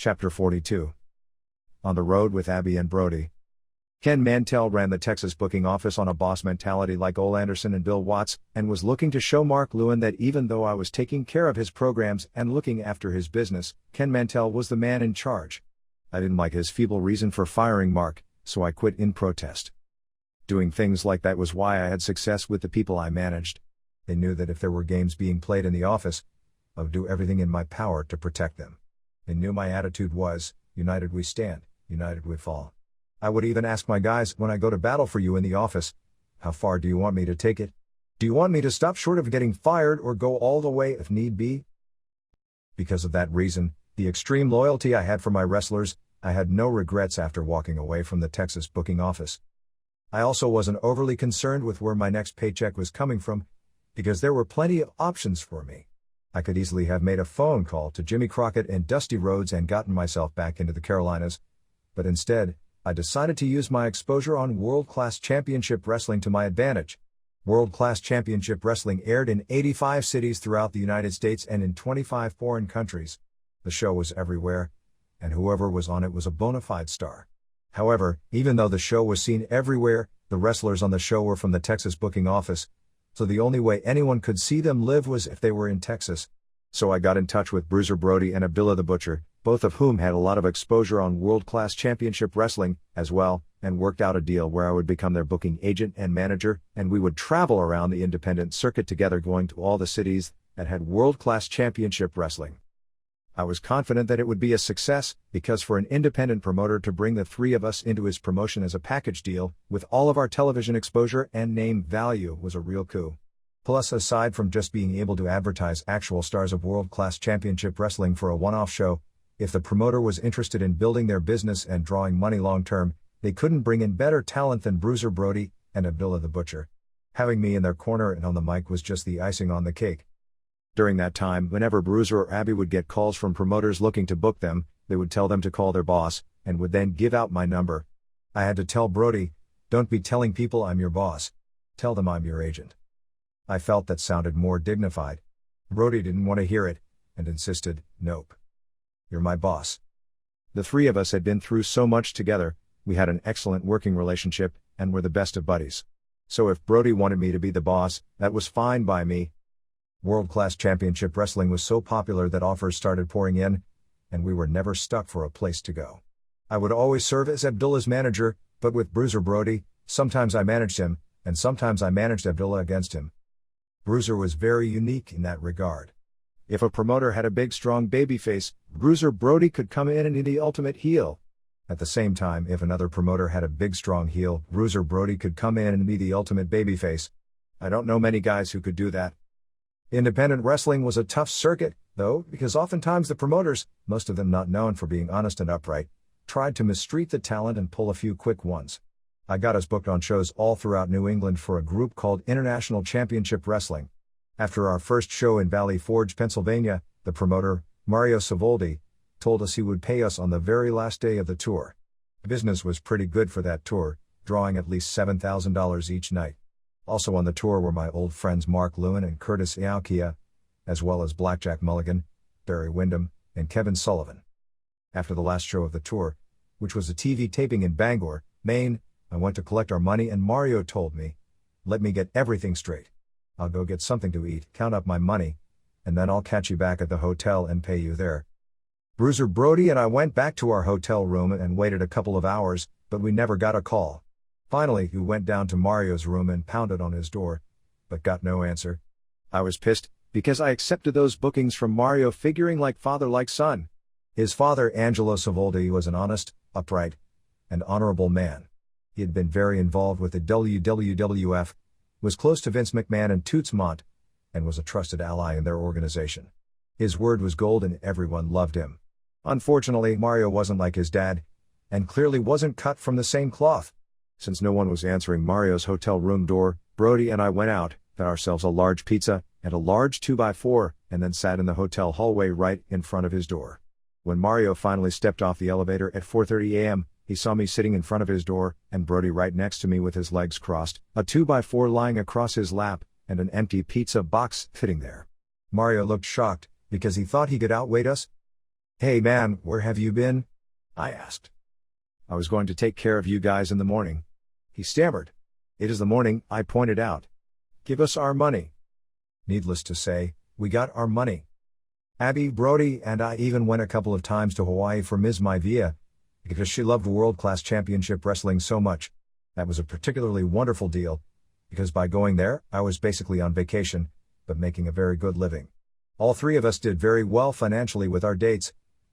Chapter 42. On the road with Abby and Brody. Ken Mantell ran the Texas booking office on a boss mentality like Ole Anderson and Bill Watts, and was looking to show Mark Lewin that even though I was taking care of his programs and looking after his business, Ken Mantell was the man in charge. I didn't like his feeble reason for firing Mark, so I quit in protest. Doing things like that was why I had success with the people I managed. They knew that if there were games being played in the office, I would do everything in my power to protect them. They knew my attitude was, united we stand, united we fall. I would even ask my guys, when I go to battle for you in the office, how far do you want me to take it? Do you want me to stop short of getting fired or go all the way if need be? Because of that reason, the extreme loyalty I had for my wrestlers, I had no regrets after walking away from the Texas booking office. I also wasn't overly concerned with where my next paycheck was coming from, because there were plenty of options for me. I could easily have made a phone call to Jimmy Crockett and Dusty Rhodes and gotten myself back into the Carolinas, but instead, I decided to use my exposure on World Class Championship Wrestling to my advantage. World Class Championship Wrestling aired in 85 cities throughout the United States and in 25 foreign countries. The show was everywhere, and whoever was on it was a bona fide star. However, even though the show was seen everywhere, the wrestlers on the show were from the Texas booking office, so the only way anyone could see them live was if they were in Texas. So I got in touch with Bruiser Brody and Abdullah the Butcher, both of whom had a lot of exposure on World Class Championship Wrestling, as well, and worked out a deal where I would become their booking agent and manager, and we would travel around the independent circuit together, going to all the cities that had World Class Championship Wrestling. I was confident that it would be a success, because for an independent promoter to bring the three of us into his promotion as a package deal, with all of our television exposure and name value, was a real coup. Plus, aside from just being able to advertise actual stars of World Class Championship Wrestling for a one-off show, if the promoter was interested in building their business and drawing money long-term, they couldn't bring in better talent than Bruiser Brody and Abdullah the Butcher. Having me in their corner and on the mic was just the icing on the cake. During that time, whenever Bruiser or Abby would get calls from promoters looking to book them, they would tell them to call their boss, and would then give out my number. I had to tell Brody, "Don't be telling people I'm your boss. Tell them I'm your agent." I felt that sounded more dignified. Brody didn't want to hear it, and insisted, "Nope. You're my boss." The three of us had been through so much together, we had an excellent working relationship, and were the best of buddies. So if Brody wanted me to be the boss, that was fine by me. World Class Championship Wrestling was so popular that offers started pouring in, and we were never stuck for a place to go. I would always serve as Abdullah's manager, but with Bruiser Brody, sometimes I managed him, and sometimes I managed Abdullah against him. Bruiser was very unique in that regard. If a promoter had a big strong babyface, Bruiser Brody could come in and be the ultimate heel. At the same time, if another promoter had a big strong heel, Bruiser Brody could come in and be the ultimate babyface. I don't know many guys who could do that. Independent wrestling was a tough circuit, though, because oftentimes the promoters, most of them not known for being honest and upright, tried to mistreat the talent and pull a few quick ones. I got us booked on shows all throughout New England for a group called International Championship Wrestling. After our first show in Valley Forge, Pennsylvania, the promoter, Mario Savoldi, told us he would pay us on the very last day of the tour. Business was pretty good for that tour, drawing at least $7,000 each night. Also on the tour were my old friends Mark Lewin and Curtis Iaukia, as well as Blackjack Mulligan, Barry Windham, and Kevin Sullivan. After the last show of the tour, which was a TV taping in Bangor, Maine, I went to collect our money and Mario told me, "Let me get everything straight. I'll go get something to eat, count up my money, and then I'll catch you back at the hotel and pay you there." Bruiser Brody and I went back to our hotel room and waited a couple of hours, but we never got a call. Finally, we went down to Mario's room and pounded on his door, but got no answer. I was pissed, because I accepted those bookings from Mario figuring like father like son. His father, Angelo Savoldi, was an honest, upright, and honorable man. He had been very involved with the WWF, was close to Vince McMahon and Toots Mondt, and was a trusted ally in their organization. His word was gold and everyone loved him. Unfortunately, Mario wasn't like his dad, and clearly wasn't cut from the same cloth. Since no one was answering Mario's hotel room door, Brody and I went out, got ourselves a large pizza, and a large 2x4, and then sat in the hotel hallway right in front of his door. When Mario finally stepped off the elevator at 4:30 a.m., he saw me sitting in front of his door, and Brody right next to me with his legs crossed, a 2x4 lying across his lap, and an empty pizza box sitting there. Mario looked shocked, because he thought he could outweight us. "Hey man, where have you been?" I asked. "I was going to take care of you guys in the morning." He stammered. "It is the morning," I pointed out. "Give us our money." Needless to say, we got our money. Abby, Brody, and I even went a couple of times to Hawaii for Ms. Maivia, because she loved world-class championship wrestling so much. That was a particularly wonderful deal, because by going there, I was basically on vacation, but making a very good living. All three of us did very well financially with our dates,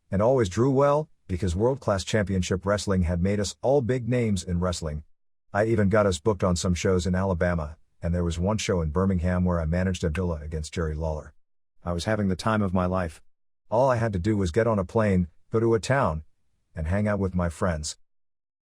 and always drew well, because world-class championship wrestling had made us all big names in wrestling. I even got us booked on some shows in Alabama, and there was one show in Birmingham where I managed Abdullah against Jerry Lawler. I was having the time of my life. All I had to do was get on a plane, go to a town, and hang out with my friends.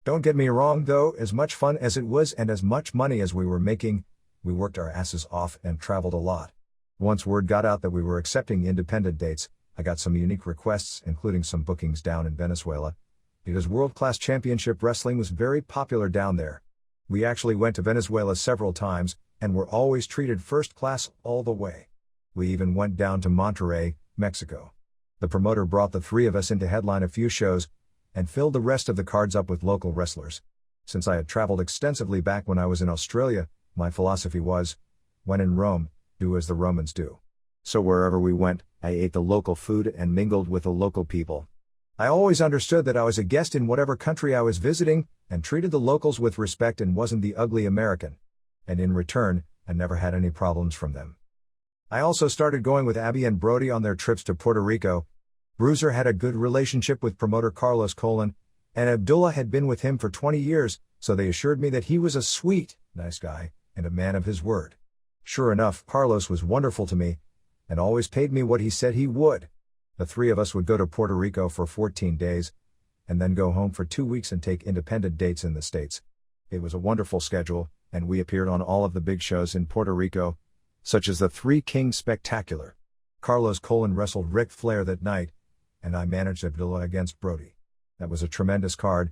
Don't get me wrong though, as much fun as it was and as much money as we were making, we worked our asses off and traveled a lot. Once word got out that we were accepting independent dates, I got some unique requests, including some bookings down in Venezuela, because world-class championship wrestling was very popular down there. We actually went to Venezuela several times, and were always treated first class all the way. We even went down to Monterrey, Mexico. The promoter brought the three of us in to headline a few shows, and filled the rest of the cards up with local wrestlers. Since I had traveled extensively back when I was in Australia, my philosophy was, when in Rome, do as the Romans do. So wherever we went, I ate the local food and mingled with the local people. I always understood that I was a guest in whatever country I was visiting, and treated the locals with respect and wasn't the ugly American. And in return, I never had any problems from them. I also started going with Abby and Brody on their trips to Puerto Rico. Bruiser had a good relationship with promoter Carlos Colon, and Abdullah had been with him for 20 years, so they assured me that he was a sweet, nice guy, and a man of his word. Sure enough, Carlos was wonderful to me, and always paid me what he said he would. The three of us would go to Puerto Rico for 14 days, and then go home for 2 weeks and take independent dates in the States. It was a wonderful schedule, and we appeared on all of the big shows in Puerto Rico, such as the Three Kings Spectacular. Carlos Colon wrestled Ric Flair that night, and I managed Abdullah against Brody. That was a tremendous card.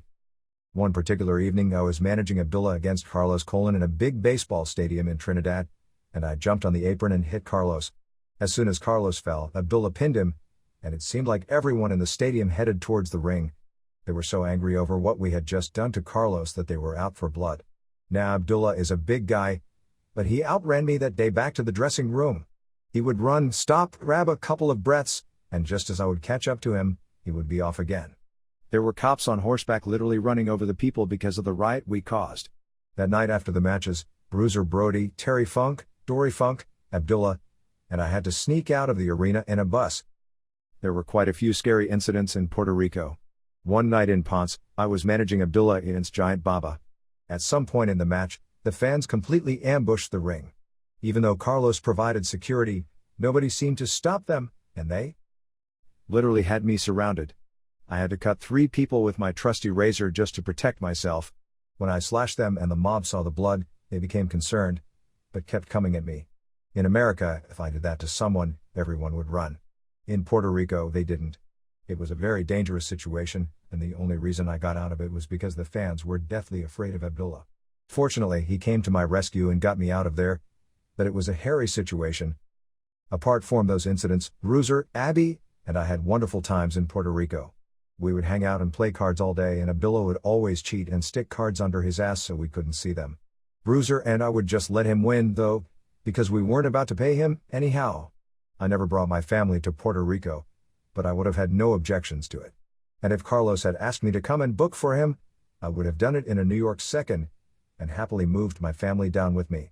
One particular evening I was managing Abdullah against Carlos Colon in a big baseball stadium in Trinidad, and I jumped on the apron and hit Carlos. As soon as Carlos fell, Abdullah pinned him, and it seemed like everyone in the stadium headed towards the ring. They were so angry over what we had just done to Carlos that they were out for blood. Now Abdullah is a big guy, but he outran me that day back to the dressing room. He would run, stop, grab a couple of breaths, and just as I would catch up to him, he would be off again. There were cops on horseback literally running over the people because of the riot we caused. That night after the matches, Bruiser, Brody, Terry Funk, Dory Funk, Abdullah, and I had to sneak out of the arena in a bus. There were quite a few scary incidents in Puerto Rico. One night in Ponce, I was managing Abdullah against Giant Baba. At some point in the match, the fans completely ambushed the ring. Even though Carlos provided security, nobody seemed to stop them, and they literally had me surrounded. I had to cut 3 people with my trusty razor just to protect myself. When I slashed them and the mob saw the blood, they became concerned, but kept coming at me. In America, if I did that to someone, everyone would run. In Puerto Rico, they didn't. It was a very dangerous situation, and the only reason I got out of it was because the fans were deathly afraid of Abdullah. Fortunately, he came to my rescue and got me out of there, but it was a hairy situation. Apart from those incidents, Bruiser, Abby, and I had wonderful times in Puerto Rico. We would hang out and play cards all day, and Abdullah would always cheat and stick cards under his ass so we couldn't see them. Bruiser and I would just let him win, though, because we weren't about to pay him, anyhow. I never brought my family to Puerto Rico, but I would have had no objections to it. And if Carlos had asked me to come and book for him, I would have done it in a New York second, and happily moved my family down with me.